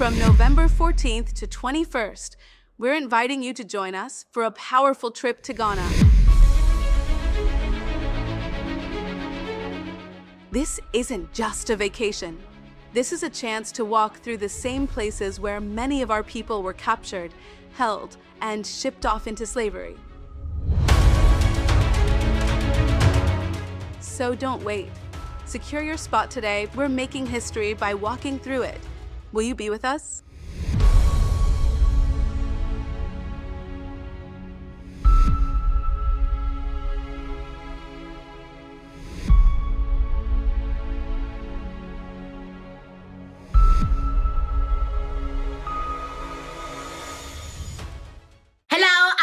From November 14th to 21st, we're inviting you to join us for a powerful trip to Ghana. This isn't just a vacation. This is a chance to walk through the same places where many of our people were captured, held, and shipped off into slavery. So don't wait. Secure your spot today. We're making history by walking through it. Will you be with us?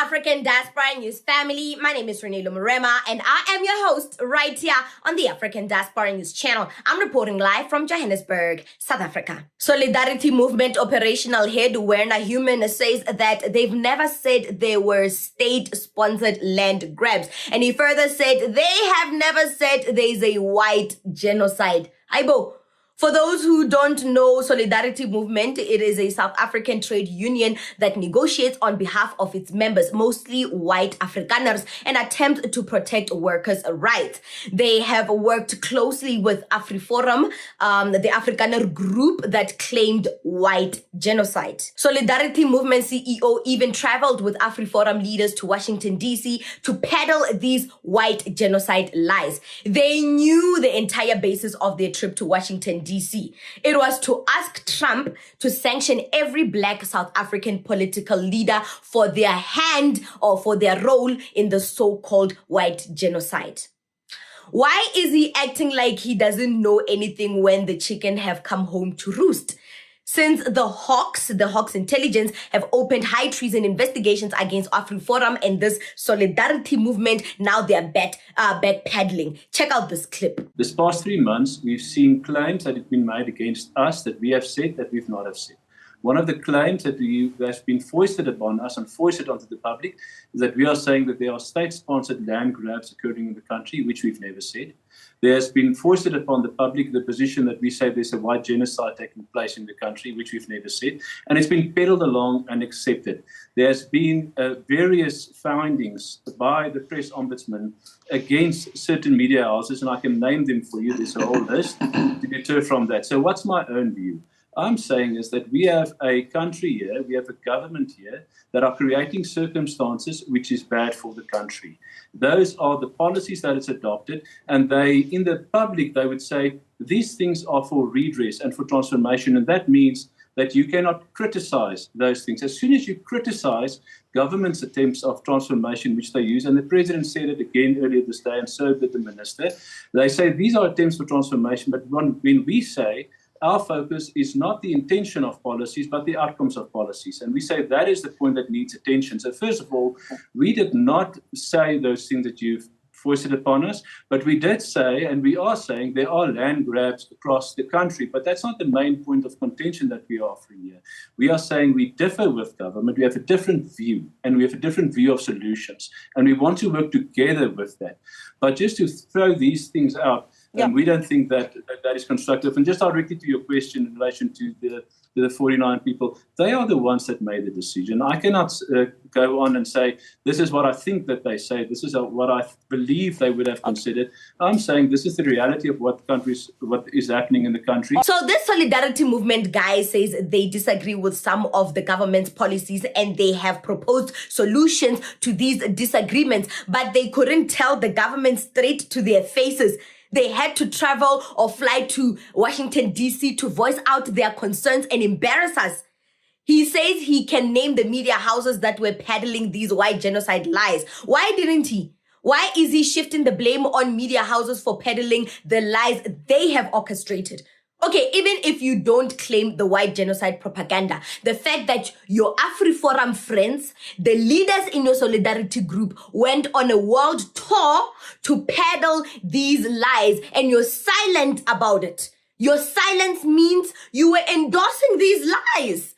African Diaspora News family, my name is Reneilwe Morema and I am your host right here on the African Diaspora News channel. I'm reporting live from Johannesburg, South Africa. Solidarity Movement operational head Werner Human says that they've never said there were state-sponsored land grabs, and he further said they have never said there's a white genocide. Aibo. For those who don't know, Solidarity Movement, it is a South African trade union that negotiates on behalf of its members, mostly white Afrikaners, and attempts to protect workers' rights. They have worked closely with AfriForum, the Afrikaner group that claimed white genocide. Solidarity Movement CEO even traveled with AfriForum leaders to Washington, D.C. to peddle these white genocide lies. They knew the entire basis of their trip to Washington, D.C. It was to ask Trump to sanction every black South African political leader for their hand or for their role in the so-called white genocide. Why is he acting like he doesn't know anything when the chicken have come home to roost? Since the Hawks intelligence have opened high treason investigations against AfriForum and this Solidarity Movement, now they're backpedaling. Check out this clip. This past 3 months, we've seen claims that have been made against us that we have said that we've not have said. One of the claims that has been foisted upon us and foisted onto the public is that we are saying that there are state-sponsored land grabs occurring in the country, which we've never said. There has been foisted upon the public the position that we say there's a white genocide taking place in the country, which we've never said. And it's been peddled along and accepted. There's been various findings by the press ombudsman against certain media houses, and I can name them for you. There's a whole list to deter from that. So what's my own view? I'm saying is that we have a country here, we have a government here that are creating circumstances which is bad for the country. Those are the policies that it's adopted, and in the public, they would say these things are for redress and for transformation, and that means that you cannot criticize those things. As soon as you criticize government's attempts of transformation, which they use, and the president said it again earlier this day, and so did the minister, they say these are attempts for transformation, but when we say our focus is not the intention of policies, but the outcomes of policies. And we say that is the point that needs attention. So first of all, we did not say those things that you've foisted upon us, but we did say, and we are saying, there are land grabs across the country, but that's not the main point of contention that we are offering here. We are saying we differ with government, we have a different view, and we have a different view of solutions, and we want to work together with that. But just to throw these things out, and we don't think that is constructive. And just directly to your question in relation to the 49 people, they are the ones that made the decision. I cannot go on and say, this is what I think that they say, this is what I believe they would have considered. I'm saying this is the reality of what is happening in the country. So this Solidarity Movement guy says they disagree with some of the government's policies and they have proposed solutions to these disagreements, but they couldn't tell the government straight to their faces. They had to travel or fly to Washington, D.C. to voice out their concerns and embarrass us. He says he can name the media houses that were peddling these white genocide lies. Why didn't he? Why is he shifting the blame on media houses for peddling the lies they have orchestrated? Okay, even if you don't claim the white genocide propaganda, the fact that your AfriForum friends, the leaders in your solidarity group, went on a world tour to peddle these lies and you're silent about it. Your silence means you were endorsing these lies.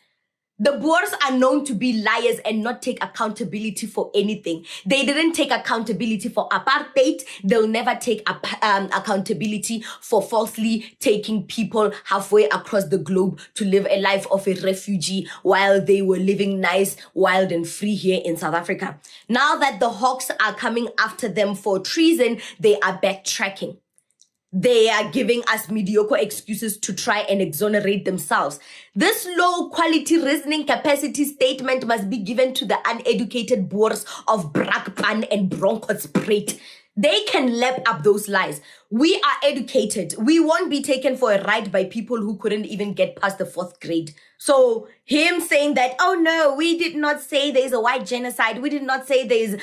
The Boers are known to be liars and not take accountability for anything. They didn't take accountability for apartheid. They'll never take accountability for falsely taking people halfway across the globe to live a life of a refugee while they were living nice, wild and free here in South Africa. Now that the Hawks are coming after them for treason, they are backtracking. They are giving us mediocre excuses to try and exonerate themselves. This low quality reasoning capacity statement must be given to the uneducated Boers of Brakpan and Bronkhorstspruit. They can lap up those lies. We are educated. We won't be taken for a ride by people who couldn't even get past the 4th grade. So him saying that, oh no, we did not say there's a white genocide. We did not say there's,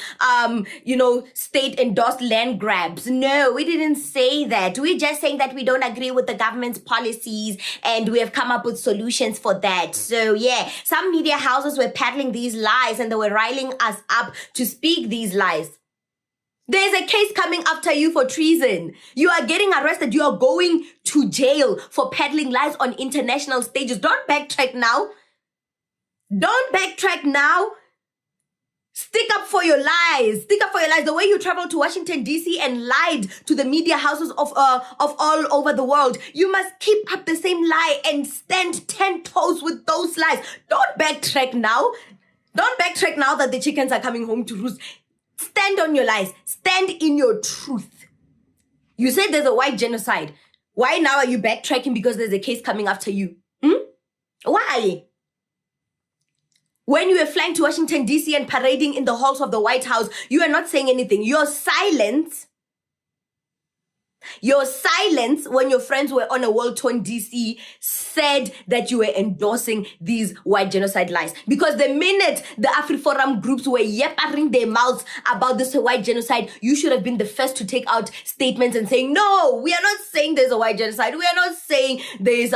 state endorsed land grabs. No, we didn't say that. We're just saying that we don't agree with the government's policies and we have come up with solutions for that. So yeah, some media houses were peddling these lies and they were riling us up to speak these lies. There's a case coming after you for treason. You are getting arrested. You are going to jail for peddling lies on international stages. Don't backtrack now. Don't backtrack now. Stick up for your lies. Stick up for your lies. The way you traveled to Washington, D.C. and lied to the media houses of all over the world. You must keep up the same lie and stand 10 toes with those lies. Don't backtrack now. Don't backtrack now that the chickens are coming home to roost. Stand on your lies. Stand in your truth. You said there's a white genocide. Why now are you backtracking because there's a case coming after you? Why? When you were flying to Washington, D.C. and parading in the halls of the White House, you are not saying anything. Your silence when your friends were on a world tour in DC said that you were endorsing these white genocide lies. Because the minute the AfriForum groups were yappering their mouths about this white genocide, you should have been the first to take out statements and saying, no, we are not saying there's a white genocide. We are not saying there's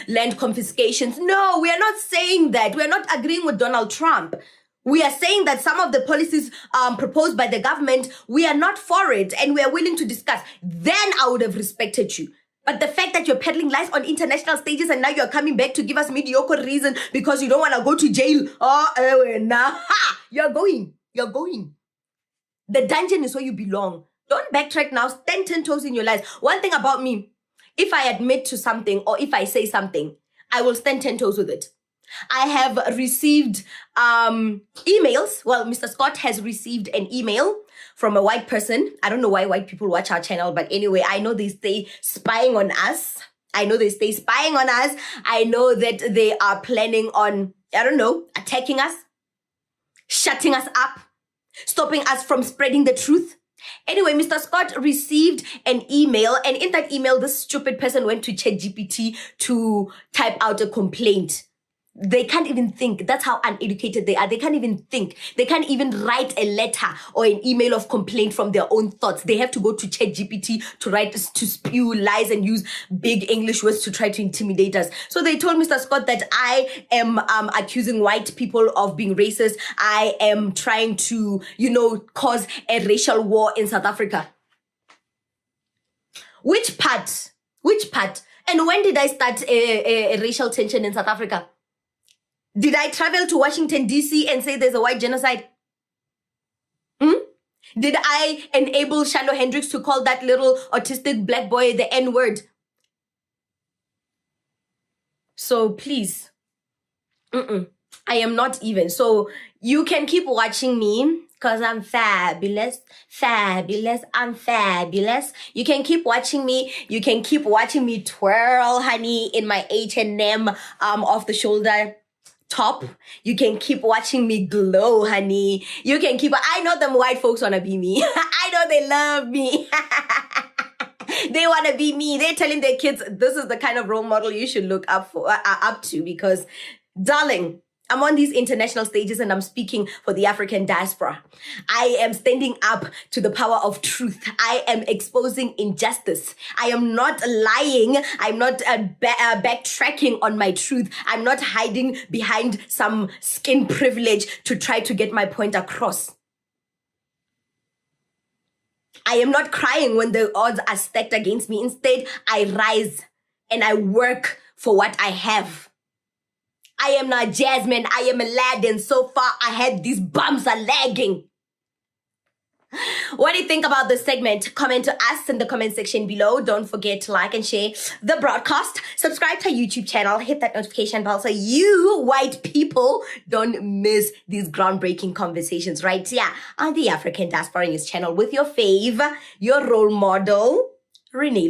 land confiscations. No, we are not saying that. We are not agreeing with Donald Trump. We are saying that some of the policies proposed by the government, we are not for it and we are willing to discuss. Then I would have respected you. But the fact that you're peddling lies on international stages and now you're coming back to give us mediocre reason because you don't want to go to jail. You're going. The dungeon is where you belong. Don't backtrack now. Stand 10 toes in your lies. One thing about me, if I admit to something or if I say something, I will stand 10 toes with it. I have received emails. Well, Mr. Scott has received an email from a white person. I don't know why white people watch our channel, but anyway, I know they stay spying on us. I know that they are planning on, attacking us, shutting us up, stopping us from spreading the truth. Anyway, Mr. Scott received an email, and in that email, this stupid person went to ChatGPT to type out a complaint. They can't even think. That's how uneducated they are. They can't even think. They can't even write a letter or an email of complaint from their own thoughts. They have to go to ChatGPT to spew lies and use big English words to try to intimidate us. So they told Mr. Scott that I am accusing white people of being racist. I am trying to, cause a racial war in South Africa. Which part? And when did I start a racial tension in South Africa? Did I travel to Washington, D.C. and say there's a white genocide? Did I enable Shano Hendricks to call that little autistic black boy the N-word? So please, I am not even. So you can keep watching me because I'm fabulous. I'm fabulous. You can keep watching me. You can keep watching me twirl, honey, in my H&M off the shoulder top. You can keep watching me glow, honey. I know them white folks want to be me. I know they love me. They want to be me. They're telling their kids, this is the kind of role model you should look up to because, darling, I'm on these international stages and I'm speaking for the African diaspora. I am standing up to the power of truth. I am exposing injustice. I am not lying. I'm not backtracking on my truth. I'm not hiding behind some skin privilege to try to get my point across. I am not crying when the odds are stacked against me. Instead, I rise and I work for what I have. I am not Jasmine. I am Aladdin. So far ahead, these bums are lagging. What do you think about this segment? Comment to us in the comment section below. Don't forget to like and share the broadcast. Subscribe to our YouTube channel. Hit that notification bell so you white people don't miss these groundbreaking conversations right here on the African Diaspora News channel with your fave, your role model, Reneilwe.